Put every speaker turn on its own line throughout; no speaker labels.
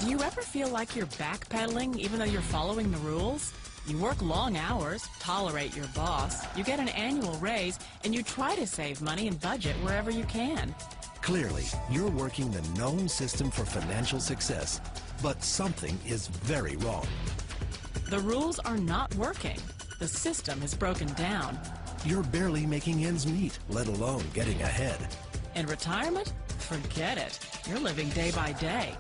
Do you ever feel like you're backpedaling even though you're following the rules? You work long hours, tolerate your boss, you get an annual raise, and you try to save money and budget wherever you can.
Clearly, you're working the known system for financial success, but something is very wrong.
The rules are not working. The system is broken down.
You're barely making ends meet, let alone getting ahead.
In retirement? Forget it. You're living day by day.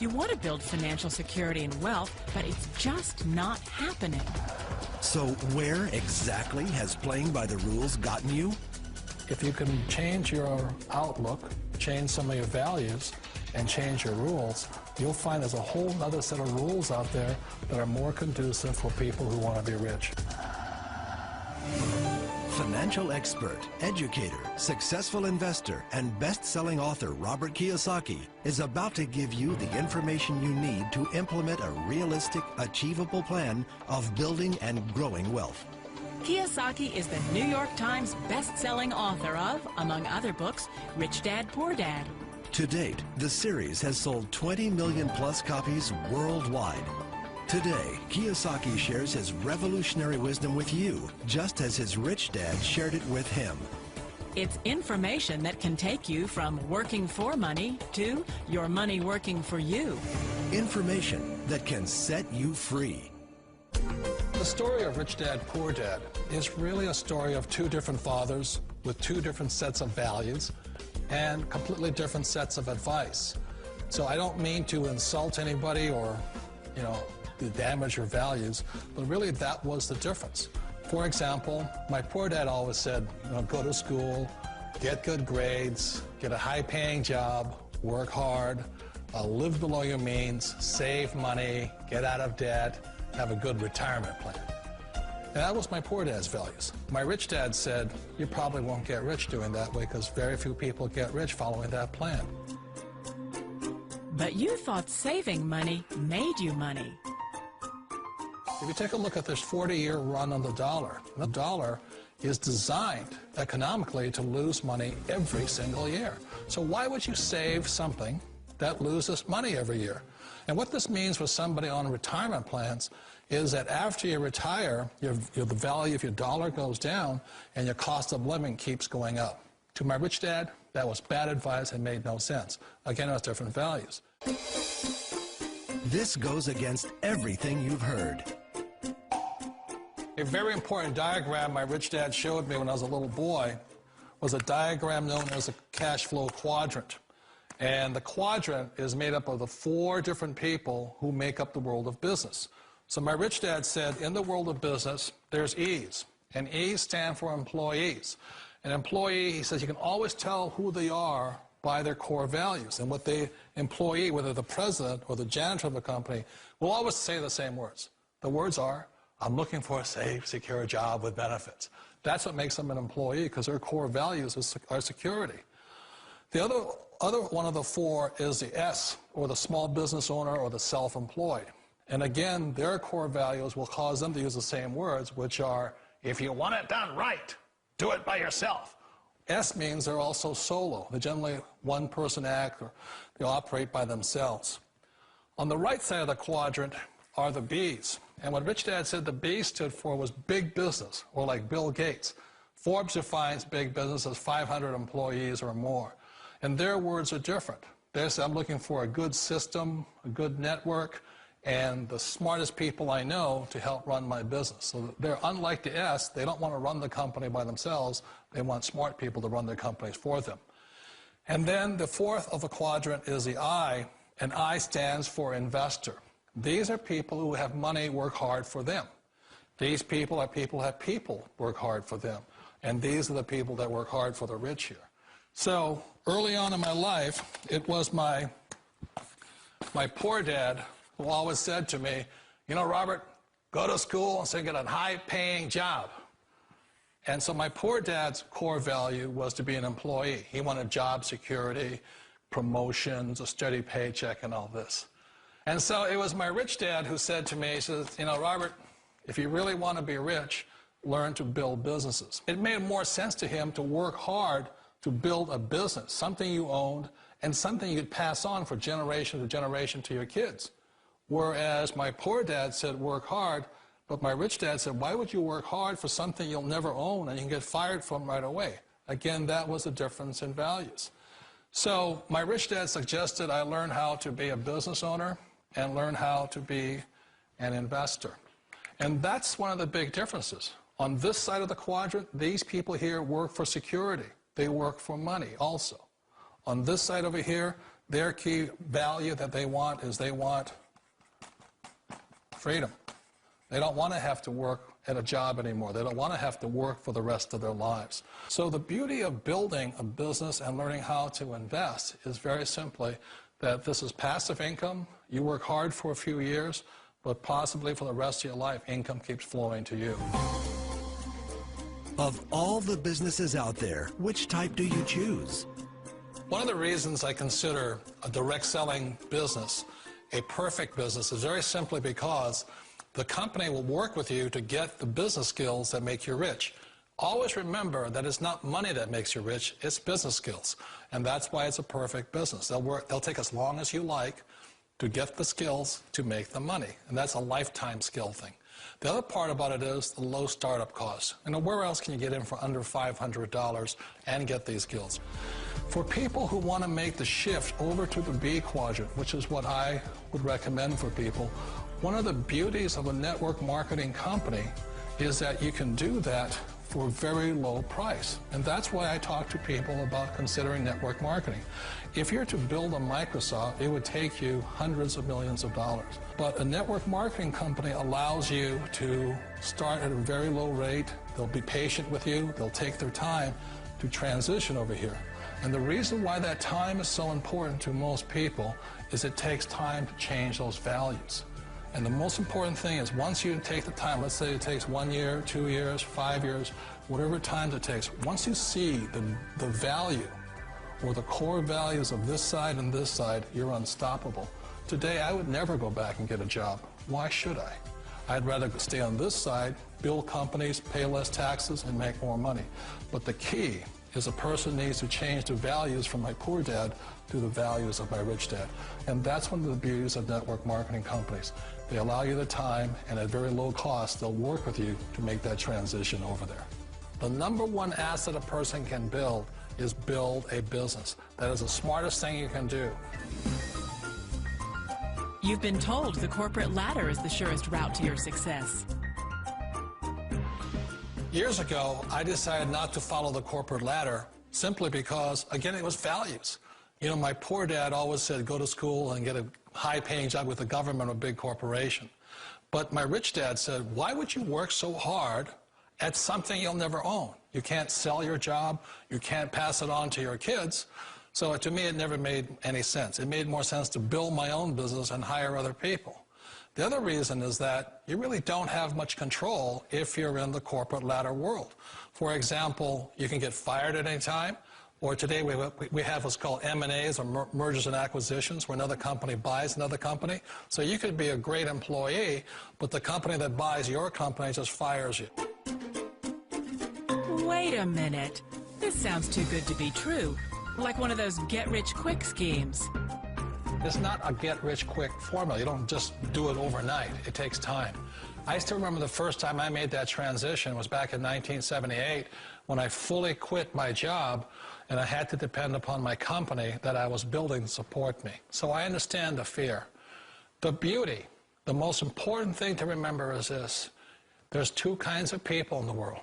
You want to build financial security and wealth, but it's just not happening.
So where exactly has playing by the rules gotten you?
If you can change your outlook, change some of your values, and change your rules, you'll find there's a whole other set of rules out there that are more conducive for people who want to be rich.
Financial expert, educator, successful investor, and best-selling author Robert Kiyosaki is about to give you the information you need to implement a realistic, achievable plan of building and growing wealth.
Kiyosaki is the New York Times best-selling author of, among other books, Rich Dad, Poor Dad.
To date, the series has sold 20 million plus copies worldwide. Today, Kiyosaki shares his revolutionary wisdom with you, just as his rich dad shared it with him.
It's information that can take you from working for money to your money working for you.
Information that can set you free.
The story of Rich Dad, Poor Dad is really a story of two different fathers with two different sets of values and completely different sets of advice. So I don't mean to insult anybody or, to damage your values, but really that was the difference. For example, my poor dad always said, go to school, get good grades, get a high-paying job, work hard, live below your means, save money, get out of debt, have a good retirement plan. And that was my poor dad's values. My rich dad said, you probably won't get rich doing that way because very few people get rich following that plan.
But you thought saving money made you money.
If you take a look at this 40-year run on the dollar is designed economically to lose money every single year. So why would you save something that loses money every year? And what this means for somebody on retirement plans is that after you retire, the value of your dollar goes down and your cost of living keeps going up. To my rich dad, that was bad advice and made no sense. Again, it was different values.
This goes against everything you've heard.
A very important diagram my rich dad showed me when I was a little boy was a diagram known as a cash flow quadrant. And the quadrant is made up of the 4 different people who make up the world of business. So my rich dad said, in the world of business, there's E's. And E's stand for employees. An employee, he says, you can always tell who they are by their core values. And what the employee, whether the president or the janitor of the company, will always say the same words. The words are, I'm looking for a safe, secure job with benefits. That's what makes them an employee, because their core values are security. The other one of the 4 is the S, or the small business owner or the self-employed. And again, their core values will cause them to use the same words, which are, if you want it done right, do it by yourself. S means they're also solo. They're generally one-person act, or they operate by themselves. On the right side of the quadrant are the B's. And what Rich Dad said the B stood for was big business, or like Bill Gates. Forbes defines big business as 500 employees or more. And their words are different. They say, I'm looking for a good system, a good network, and the smartest people I know to help run my business. So they're unlike the S. They don't want to run the company by themselves. They want smart people to run their companies for them. And then the 4th of the quadrant is the I, and I stands for investor. These are people who have money work hard for them. These people are people who have people work hard for them. And these are the people that work hard for the rich here. So early on in my life, it was my poor dad who always said to me, Robert, go to school and say get a high-paying job. And so my poor dad's core value was to be an employee. He wanted job security, promotions, a steady paycheck, and all this. And so it was my rich dad who said to me, he says, Robert, if you really want to be rich, learn to build businesses. It made more sense to him to work hard to build a business, something you owned, and something you could pass on for generation to generation to your kids. Whereas my poor dad said, work hard, but my rich dad said, why would you work hard for something you'll never own and you can get fired from right away? Again, that was the difference in values. So my rich dad suggested I learn how to be a business owner and learn how to be an investor. And that's one of the big differences. On this side of the quadrant, these people here work for security. They work for money also. On this side over here, their key value that they want is they want freedom. They don't want to have to work at a job anymore. They don't want to have to work for the rest of their lives. So the beauty of building a business and learning how to invest is very simply that this is passive income. You work hard for a few years, but possibly for the rest of your life, income keeps flowing to you.
Of all the businesses out there, which type do you choose?
One of the reasons I consider a direct selling business a perfect business is very simply because the company will work with you to get the business skills that make you rich. Always remember that it's not money that makes you rich, it's business skills. And that's why it's a perfect business. They'll take as long as you like to get the skills to make the money. And that's a lifetime skill thing. The other part about it is the low startup costs. You know, where else can you get in for under $500 and get these skills? For people who want to make the shift over to the B quadrant, which is what I would recommend for people, one of the beauties of a network marketing company is that you can do that for a very low price. And that's why I talk to people about considering network marketing. If you're to build a Microsoft, it would take you hundreds of millions of dollars. But a network marketing company allows you to start at a very low rate. They'll be patient with you. They'll take their time to transition over here. And the reason why that time is so important to most people is it takes time to change those values. And the most important thing is once you take the time, let's say it takes 1 year, 2 years, 5 years, whatever time it takes, once you see the value or the core values of this side and this side, you're unstoppable. Today, I would never go back and get a job. Why should I? I'd rather stay on this side, build companies, pay less taxes, and make more money. But the key is a person needs to change the values from my poor dad to the values of my rich dad. And that's one of the beauties of network marketing companies. They allow you the time, and at very low cost, they'll work with you to make that transition over there. The number one asset a person can build is build a business. That is the smartest thing you can do.
You've been told the corporate ladder is the surest route to your success.
Years ago, I decided not to follow the corporate ladder simply because, again, it was values. You know, my poor dad always said, go to school and get a high-paying job with the government or a big corporation. But my rich dad said, why would you work so hard at something you'll never own? You can't sell your job. You can't pass it on to your kids. So to me, it never made any sense. It made more sense to build my own business and hire other people. The other reason is that you really don't have much control if you're in the corporate ladder world. For example, you can get fired at any time, or today we have what's called M&As, or mergers and acquisitions, where another company buys another company. So you could be a great employee, but the company that buys your company just fires you.
Wait a minute. This sounds too good to be true. Like one of those get-rich-quick schemes.
It's not a get-rich-quick formula. You don't just do it overnight. It takes time. I still remember the first time I made that transition was back in 1978 when I fully quit my job and I had to depend upon my company that I was building to support me. So I understand the fear. The beauty, the most important thing to remember is this. There's two kinds of people in the world.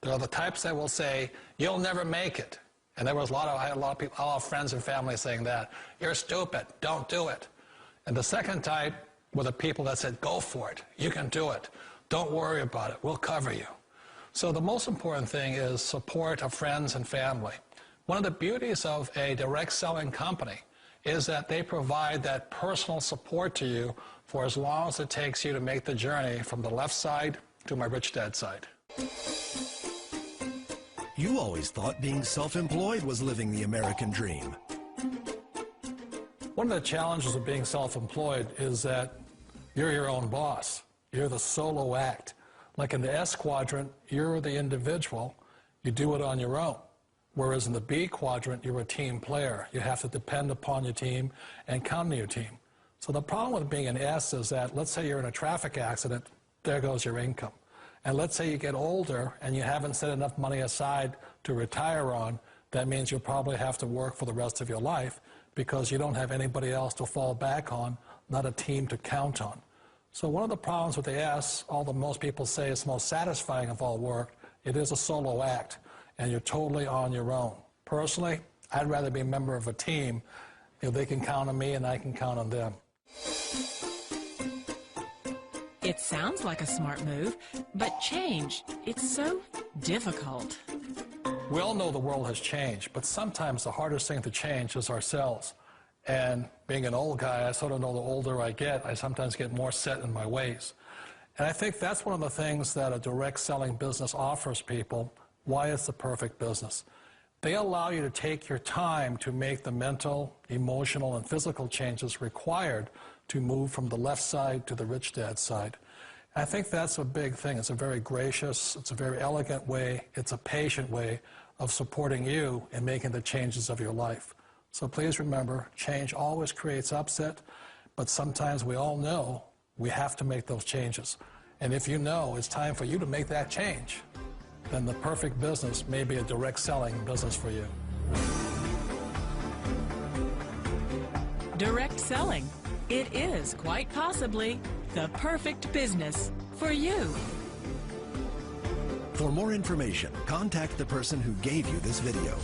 There are the types that will say, you'll never make it. And I had a lot of people, a lot of friends and family saying that. You're stupid, don't do it. And the second type were the people that said, go for it, you can do it. Don't worry about it, we'll cover you. So the most important thing is support of friends and family. One of the beauties of a direct selling company is that they provide that personal support to you for as long as it takes you to make the journey from the left side to my rich dad side.
You always thought being self-employed was living the American dream.
One of the challenges of being self-employed is that you're your own boss. You're the solo act. Like in the S quadrant, you're the individual. You do it on your own. Whereas in the B quadrant, you're a team player. You have to depend upon your team and count on your team. So the problem with being an S is that, let's say you're in a traffic accident, there goes your income. And let's say you get older and you haven't set enough money aside to retire on, that means you'll probably have to work for the rest of your life because you don't have anybody else to fall back on, not a team to count on. So one of the problems with the S, although most people say it's the most satisfying of all work, it is a solo act, and you're totally on your own. Personally, I'd rather be a member of a team if they can count on me and I can count on them.
It sounds like a smart move, but change, it's so difficult.
We all know the world has changed, but sometimes the hardest thing to change is ourselves. And being an old guy, I sort of know the older I get, I sometimes get more set in my ways. And I think that's one of the things that a direct selling business offers people, why it's the perfect business. They allow you to take your time to make the mental, emotional, and physical changes required to move from the left side to the rich dad side. And I think that's a big thing. It's a very gracious, it's a very elegant way, it's a patient way of supporting you in making the changes of your life. So please remember, change always creates upset, but sometimes we all know we have to make those changes. And if you know it's time for you to make that change, then the perfect business may be a direct selling business for you.
Direct selling. It is quite possibly the perfect business for you.
For more information, contact the person who gave you this video.